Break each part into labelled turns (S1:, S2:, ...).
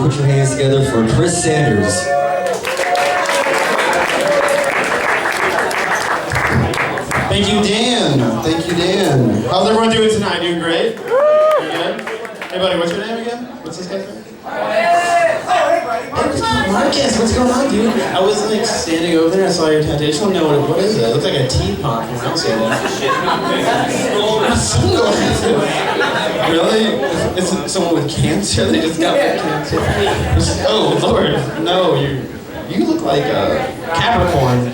S1: put your hands together for Chris Sanders.
S2: Thank you, Dan. Thank you, Dan. How's everyone doing tonight? Doing great? Good? Hey, buddy, what's your name again? What's this guy's name? Marcus, what's going on, dude? I was like standing over there, I saw your tattoo. I just want to know what is it? It looks like a teapot. I don't see that. Really? It's someone with cancer? They just got cancer? Oh, Lord. No, you look like a Capricorn.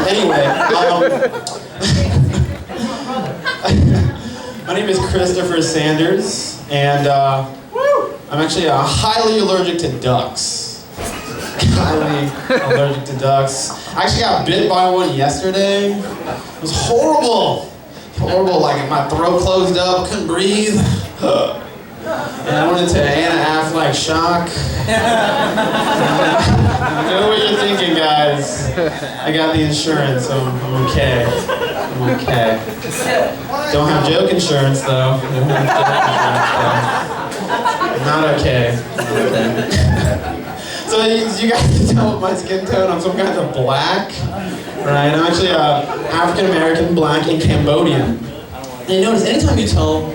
S2: Anyway, my name is Christopher Sanders, and I'm actually highly allergic to ducks. Highly allergic to ducks. I actually got bit by one yesterday. It was horrible. Horrible, like my throat closed up, couldn't breathe. And I went into Anna Affleck shock. I know what you're thinking, guys. I got the insurance, so I'm okay. I'm okay. Don't have joke insurance, though. Not okay. So you guys can tell my skin tone, I'm some kind of black, right? I'm actually African-American, black, and Cambodian. And you notice anytime you tell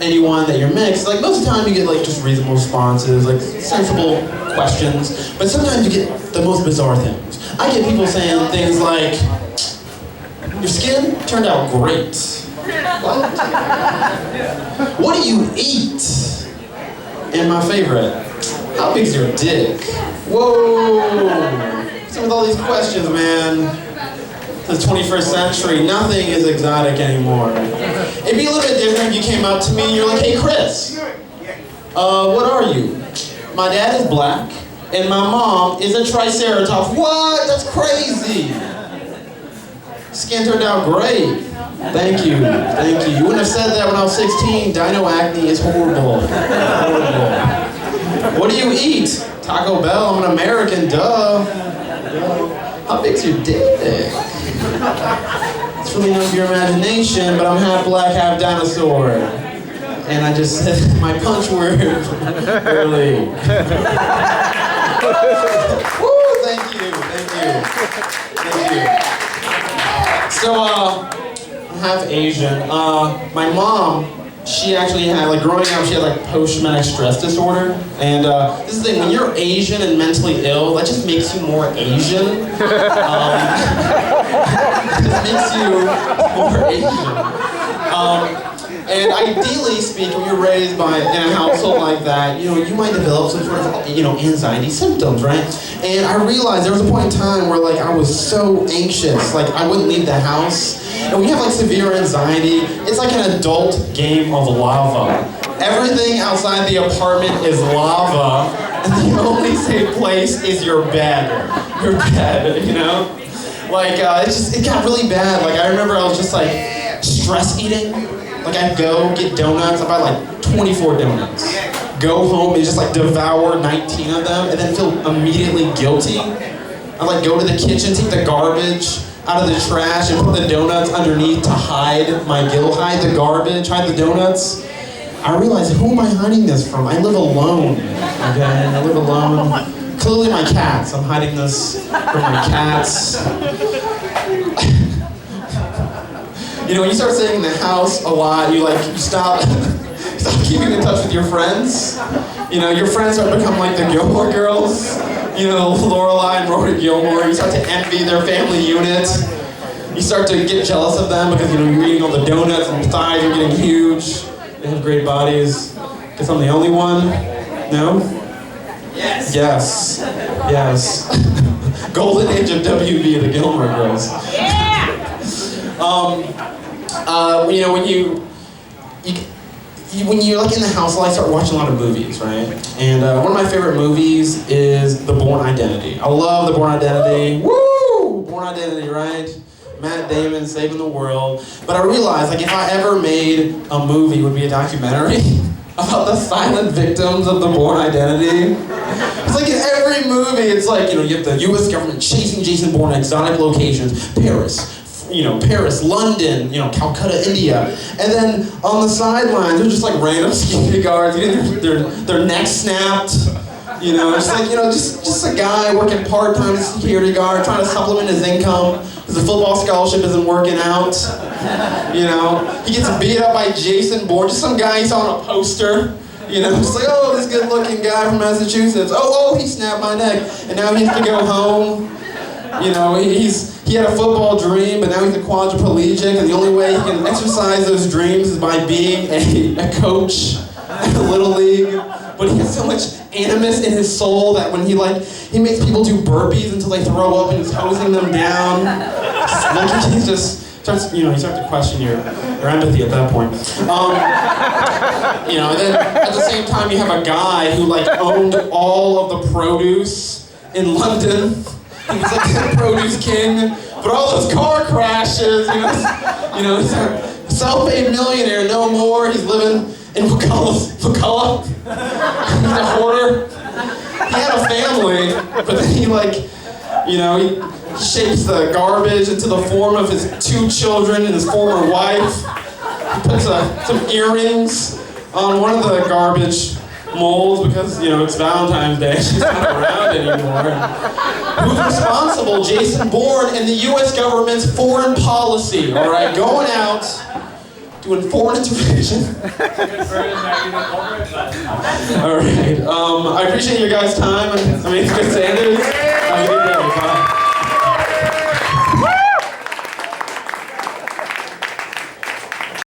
S2: anyone that you're mixed, like most of the time you get like just reasonable responses, like sensible questions, but sometimes you get the most bizarre things. I get people saying things like, your skin turned out great. What? What do you eat? And my favorite, how big's your dick? Whoa! What's with all these questions, man? The 21st century, nothing is exotic anymore. It'd be a little bit different if you came up to me and you're like, hey Chris, what are you? My dad is black, and my mom is a triceratops. What? That's crazy! Skin turned out great. Thank you, thank you. You wouldn't have said that when I was 16. Dino acne is horrible. Horrible. What do you eat? Taco Bell, I'm an American, duh. How big's your dick? It's really none of your imagination, but I'm half black, half dinosaur. And I just said my punch word early. Woo, thank you. So, I'm half Asian. My mom, she actually had, like, growing up, she had, like, post-traumatic stress disorder. And this is the thing, when you're Asian and mentally ill, that just makes you more Asian. It just makes you more Asian. And ideally speaking, when you're raised in a household like that, you know, you might develop some sort of, anxiety symptoms, right? And I realized there was a point in time where, like, I was so anxious, like, I wouldn't leave the house. And when you have, like, severe anxiety, it's like an adult game of lava. Everything outside the apartment is lava, and the only safe place is your bed. Your bed, you know? Like, it got really bad. Like, I remember I was just, like, stress eating. Like, I'd go get donuts, I'd buy, like, 24 donuts. Go home and just, like, devour 19 of them, and then feel immediately guilty. I'd, like, go to the kitchen, take the garbage out of the trash, and put the donuts underneath to hide my guilt, hide the garbage, hide the donuts. I realized, who am I hiding this from? I live alone, okay? I live alone. Clearly my cats. I'm hiding this from my cats. You know, when you start staying in the house a lot, you stop keeping in touch with your friends. You know, your friends start to become like the Gilmore Girls. You know, Lorelai and Rory Gilmore. You start to envy their family unit. You start to get jealous of them because, you know, you're eating all the donuts and thighs are getting huge. They have great bodies. Guess I'm the only one? No? Yes. Yes. Golden age of WB, the Gilmore Girls. Yeah! You know, when you're like in the house, I start watching a lot of movies, right? And one of my favorite movies is The Bourne Identity. I love The Bourne Identity. Woo! Bourne Identity, right? Matt Damon saving the world. But I realized, like, if I ever made a movie, it would be a documentary about the silent victims of the Bourne Identity. It's like in every movie, it's like, you know, you have the U.S. government chasing Jason Bourne in exotic locations, Paris, London, Calcutta, India. And then on the sidelines, they're just like random security guards getting their necks snapped, You know, just a guy working part-time as a security guard, trying to supplement his income because the football scholarship isn't working out. You know, he gets beat up by Jason Bourne, just some guy he saw on a poster. You know, just like, oh, this good-looking guy from Massachusetts. Oh, he snapped my neck, and now he needs to go home. You know, he had a football dream, but now he's a quadriplegic, and the only way he can exercise those dreams is by being a coach at the Little League. But he has so much animus in his soul that when he makes people do burpees until they throw up and he's hosing them down. He just starts, you start to question your empathy at that point. And then at the same time you have a guy who owned all of the produce in London. He was the produce king, but all those car crashes, he's a self-made millionaire, no more. He's living in McCullough. He's a hoarder. He had a family, but then he shapes the garbage into the form of his 2 children and his former wife. He puts some earrings on one of the garbage molds because, it's Valentine's Day. She's not around anymore. Who's responsible? Jason Bourne and the U.S. government's foreign policy, all right? Going out, doing foreign intervention. All right. I appreciate your guys' time. Chris Sanders. Have a good day. Bye.